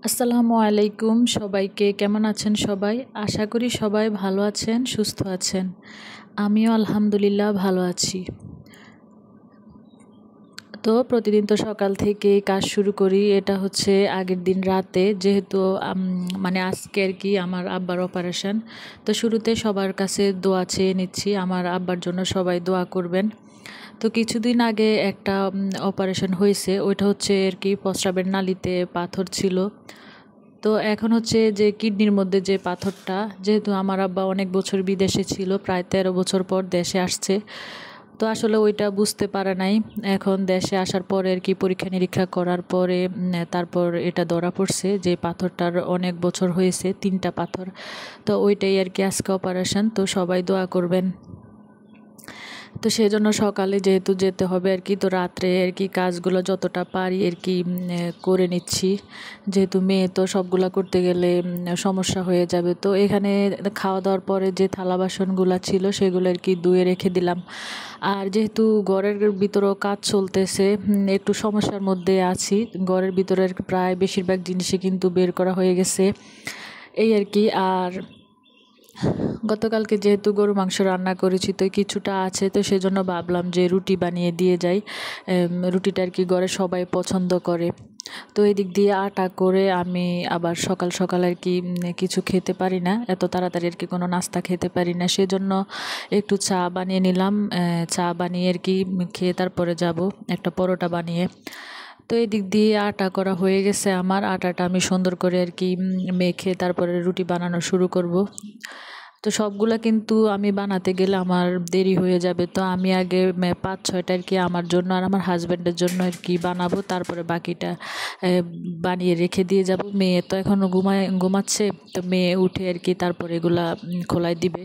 আসসালামু আলাইকুম সবাইকে। কেমন আছেন সবাই? আশা করি সবাই ভালো আছেন, সুস্থ আছেন। আমিও আলহামদুলিল্লাহ ভালো আছি। তো প্রতিদিন তো সকাল থেকে কাজ শুরু করি। এটা হচ্ছে আগের দিন রাতে, যেহেতু মানে আজকে আর কি আমার আব্বার অপারেশন। তো শুরুতে সবার কাছে দোয়া চেয়ে নিচ্ছি, আমার আব্বার জন্য সবাই দোয়া করবেন। তো কিছুদিন আগে একটা অপারেশন হয়েছে, ওইটা হচ্ছে আর কি প্রস্রাবের নালীতে পাথর ছিল। তো এখন হচ্ছে যে কিডনির মধ্যে যে পাথরটা, যেহেতু আমার আব্বা অনেক বছর বিদেশে ছিল, প্রায় 13 বছর পর দেশে আসছে। তো আসলে ওইটা বুঝতে পারে নাই। এখন দেশে আসার পরে আর কি পরীক্ষা নিরীক্ষা করার পরে তারপর এটা ধরা পড়ছে যে পাথরটার অনেক বছর হয়েছে, 3টা পাথর। তো ওইটাই আর কি আজকে অপারেশন। তো সবাই দোয়া করবেন। তো সেজন্য সকালে যেহেতু যেতে হবে আর কি, তো রাত্রে আর কি কাজগুলো যতটা পারি আর কি করে নিচ্ছি, যেহেতু মেয়ে তো সবগুলা করতে গেলে সমস্যা হয়ে যাবে। তো এখানে খাওয়া দাওয়ার পরে যে থালা বাসনগুলো ছিল সেগুলো আর কি ধুয়ে রেখে দিলাম। আর যেহেতু ঘরের ভিতরেও কাজ চলতেছে, একটু সমস্যার মধ্যে আছি। ঘরের ভিতরের প্রায় বেশিরভাগ জিনিসই কিন্তু বের করা হয়ে গেছে, এই আর কি। আর গতকালকে যেহেতু গরু মাংস রান্না করেছি, তো কিছুটা আছে, তো সেজন্য ভাবলাম যে রুটি বানিয়ে দিয়ে যাই। রুটিটা আর কি ঘরে সবাই পছন্দ করে। তো এদিক দিয়ে আটা করে আমি আবার সকাল সকাল আর কি কিছু খেতে পারি না, এত তাড়াতাড়ি আর কি কোনো নাস্তা খেতে পারি না, সেজন্য একটু চা বানিয়ে নিলাম। চা বানিয়ে আর কি খেয়ে তারপরে যাব একটা পরোটা বানিয়ে। তো এই দিক দিয়ে আটা করা হয়ে গেছে আমার। আটাটা আমি সুন্দর করে আর কি মেখে তারপরে রুটি বানানো শুরু করব। তো সবগুলা কিন্তু আমি বানাতে গেলে আমার দেরি হয়ে যাবে। তো আমি আগে 5-6টা আর কি আমার জন্য আর আমার হাজব্যান্ডের জন্য আর কি বানাবো, তারপরে বাকিটা বানিয়ে রেখে দিয়ে যাব। মেয়ে তো এখনও ঘুমাচ্ছে, তো মেয়ে উঠে আর কি তারপরে এগুলা খোলাই দিবে।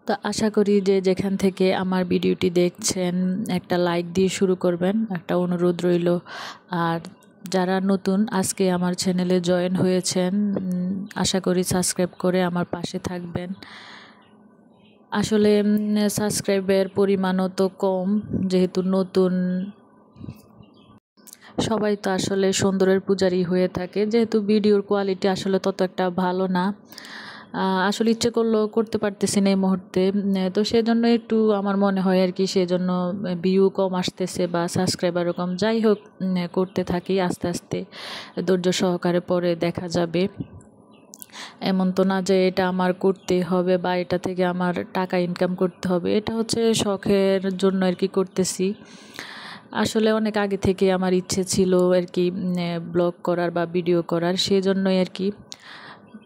তো আশা করি যে যেখান থেকে আমার ভিডিওটি দেখছেন একটা লাইক দিয়ে শুরু করবেন, একটা অনুরোধ রইল। আর যারা নতুন আজকে আমার চ্যানেলে জয়েন হয়েছেন, আশা করি সাবস্ক্রাইব করে আমার পাশে থাকবেন। আসলে সাবস্ক্রাইবের পরিমাণও তো কম, যেহেতু নতুন। সবাই তো আসলে সুন্দরের পূজারী হয়ে থাকে, যেহেতু ভিডিওর কোয়ালিটি আসলে তত একটা ভালো না। আসলে ইচ্ছে করলেও করতে পারতেছি না এই মুহূর্তে। তো সেজন্য একটু আমার মনে হয় আর কি, সেজন্য ভিউ কম আসতেছে বা সাবস্ক্রাইবারও কম। যাই হোক, করতে থাকি আস্তে আস্তে, ধৈর্য সহকারে পরে দেখা যাবে। এমন তো না যে এটা আমার করতে হবে বা এটা থেকে আমার টাকা ইনকাম করতে হবে, এটা হচ্ছে শখের জন্য আর কি করতেছি। আসলে অনেক আগে থেকে আমার ইচ্ছে ছিল আর কি ব্লগ করার বা ভিডিও করার, সেজন্যই আর কি।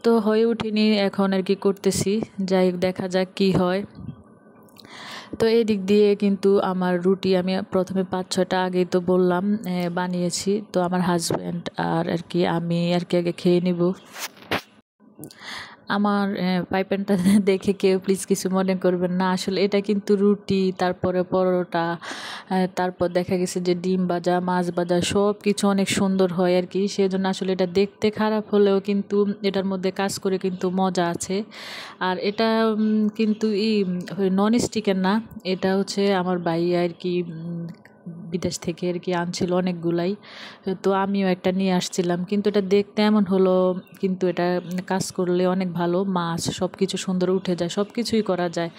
তো হয়ে ওঠেনি, এখন আর কি করতেছি। যাই হোক, দেখা যাক কি হয়। তো এই দিক দিয়ে কিন্তু আমার রুটি আমি প্রথমে 5-6টা আগেই তো বললাম বানিয়েছি। তো আমার হাজব্যান্ড আর কি আমি আর কি আগে খেয়ে নিব। আমার পাইপেনটা দেখে কেউ প্লিজ কিছু মনে করবেন না। আসলে এটা কিন্তু রুটি, তারপরে পরোটা, তারপর দেখা গেছে যে ডিম ভাজা, মাছ ভাজা, সব কিছু অনেক সুন্দর হয় আর কি। সেজন্য আসলে এটা দেখতে খারাপ হলেও কিন্তু এটার মধ্যে কাজ করে কিন্তু মজা আছে। আর এটা কিন্তু নন স্টিকের না, এটা হচ্ছে আমার ভাইয়া আর কি বিদেশ থেকে আর কি আনছিল অনেকগুলাই। তো আমিও একটা নিয়ে আসছিলাম, কিন্তু এটা দেখতে এমন হলো, কিন্তু এটা কাজ করলে অনেক ভালো। মাছ সব কিছু সুন্দর উঠে যায়, সব কিছুই করা যায়।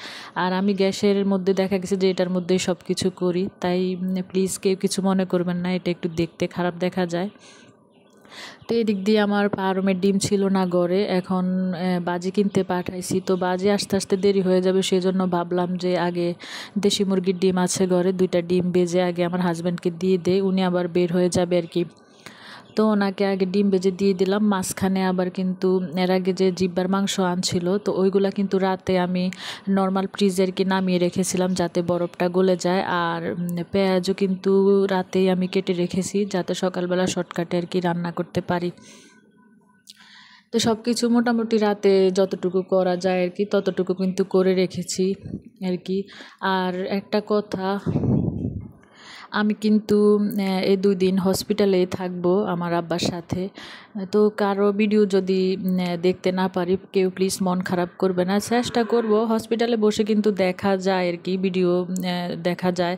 আর আমি গ্যাসের মধ্যে দেখা গেছে যে এটার মধ্যেই সব কিছু করি, তাই প্লিজ কেউ কিছু মনে করবেন না, এটা একটু দেখতে খারাপ দেখা যায়। তো এদিক দিয়ে আমার ফার্মের ডিম ছিল না ঘরে, এখন বাজি কিনতে পাঠাইছি। তো বাজি আস্তে আস্তে দেরি হয়ে যাবে, সেজন্য ভাবলাম যে আগে দেশি মুরগির ডিম আছে ঘরে, 2টা ডিম ভেজে আগে আমার হাজব্যান্ডকে দিয়ে দেই, উনি আবার বের হয়ে যাবে আর কি। তো ওনাকে আগে ডিম ভেজে দিয়ে দিলাম। মাঝখানে আবার কিন্তু এর আগে যে জিব্বার মাংস আনছিল, তো ওইগুলা কিন্তু রাতে আমি নর্মাল ফ্রিজে আর কি নামিয়ে রেখেছিলাম যাতে বরফটা গলে যায়। আর পেঁয়াজও কিন্তু রাতেই আমি কেটে রেখেছি, যাতে সকালবেলা শর্টকাটে আর কি রান্না করতে পারি। তো সব কিছু মোটামুটি রাতে যতটুকু করা যায় আর কি ততটুকু কিন্তু করে রেখেছি আর কি। আর একটা কথা, আমি কিন্তু এই 2 দিন হসপিটালেই থাকবো আমার আব্বার সাথে। তো কারো ভিডিও যদি দেখতে না পারি কেউ প্লিজ মন খারাপ করবে না। চেষ্টা করব, হসপিটালে বসে কিন্তু দেখা যায় আর কি, ভিডিও দেখা যায়।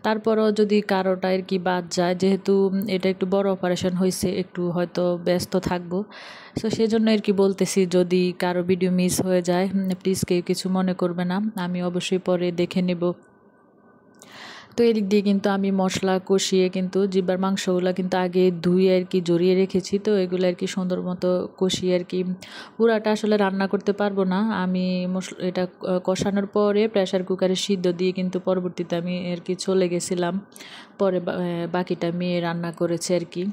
তারপরও যদি কারোটা আর কি বাদ যায়, যেহেতু এটা একটু বড় অপারেশন হয়েছে, একটু হয়তো ব্যস্ত থাকবো। সো সেজন্য আর কি বলতেছি, যদি কারো ভিডিও মিস হয়ে যায় প্লিজ কেউ কিছু মনে করবে না, আমি অবশ্যই পরে দেখে নেব। তো এদিক দিয়ে কিন্তু আমি মশলা কষিয়ে কিন্তু জিহ্বার মাংসগুলো কিন্তু আগে ধুয়ে আর কি জড়িয়ে রেখেছি। তো এগুলো আর কি সুন্দর মতো কষিয়ে আর কি, পুরাটা আসলে রান্না করতে পারবো না আমি। এটা কষানোর পরে প্রেশার কুকারে সিদ্ধ দিয়ে কিন্তু পরবর্তীতে আমি আর কি চলে গেছিলাম, পরে বাকিটা মেয়ে রান্না করেছে আর কি।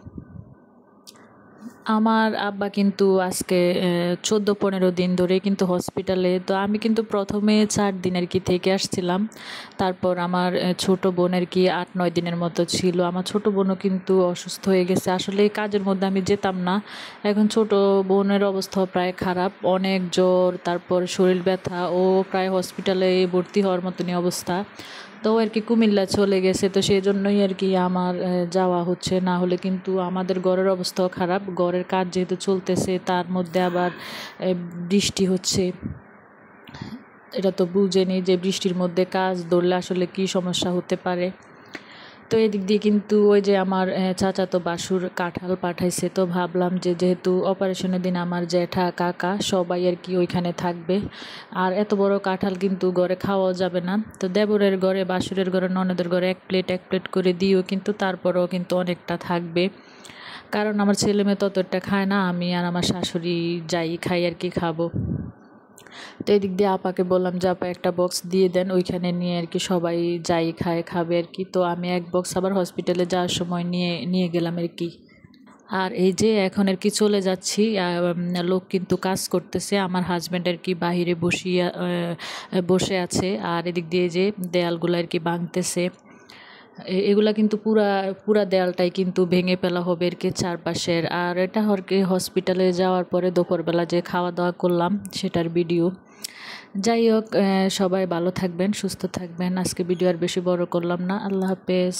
আমার আব্বা কিন্তু আজকে 14-15 দিন ধরে কিন্তু হসপিটালে। তো আমি কিন্তু প্রথমে 4 দিন আর কি থেকে আসছিলাম। তারপর আমার ছোট বোন আর কি 8-9 দিনের মতো ছিল। আমার ছোট বোনও কিন্তু অসুস্থ হয়ে গেছে। আসলে এই কাজের মধ্যে আমি যেতাম না। এখন ছোট বোনের অবস্থাও প্রায় খারাপ, অনেক জ্বর, তারপর শরীর ব্যথা, ও প্রায় হসপিটালে ভর্তি হওয়ার মতনই অবস্থা। তো আর কি কুমিল্লা চলে গেছে, তো সেই জন্যই আর কি আমার যাওয়া হচ্ছে। না হলে কিন্তু আমাদের ঘরের অবস্থাও খারাপ, ঘরের কাজ যেহেতু চলতেছে তার মধ্যে আবার বৃষ্টি হচ্ছে। এটা তো বুঝেনি যে বৃষ্টির মধ্যে কাজ ধরলে আসলে কি সমস্যা হতে পারে। তো এদিক দিয়ে কিন্তু ওই যে আমার চাচাতো বাসুর কাঁঠাল পাঠাইছে। তো ভাবলাম যে যেহেতু অপারেশনের দিন আমার জ্যাঠা কাকা সবাই আর কি ওইখানে থাকবে, আর এত বড় কাঁঠাল কিন্তু ঘরে খাওয়াও যাবে না। তো দেবরের ঘরে, বাসুরের ঘরে, ননদের ঘরে এক প্লেট করে দিও, কিন্তু তারপরেও কিন্তু অনেকটা থাকবে। কারণ আমার ছেলে মেয়ে ততটা খায় না, আমি আর আমার শাশুড়ি যাই খাই আর কি খাবো। তো এদিক দিয়ে আপাকে বললাম যে আপা একটা বক্স দিয়ে দেন, ওইখানে নিয়ে আর কি সবাই যাই খাবে আর কি। তো আমি এক বক্স আবার হসপিটালে যাওয়ার সময় নিয়ে নিয়ে গেলাম আর কি। আর এই যে এখন আর কি চলে যাচ্ছি, লোক কিন্তু কাজ করতেছে, আমার হাজব্যান্ড আর কি বাহিরে বসে আছে, আর এদিক দিয়ে যে দেয়ালগুলো আর কি ভাঙতেছে। এগুলা কিন্তু পুরা দেয়ালটাই কিন্তু ভেঙে ফেলা হবে আর কি চারপাশের। আর এটা আর কি হসপিটালে যাওয়ার পরে দুপুরবেলা যে খাওয়া দাওয়া করলাম সেটার ভিডিও। যাই হোক, সবাই ভালো থাকবেন, সুস্থ থাকবেন। আজকে ভিডিও আর বেশি বড় করলাম না। আল্লাহ হাফেজ।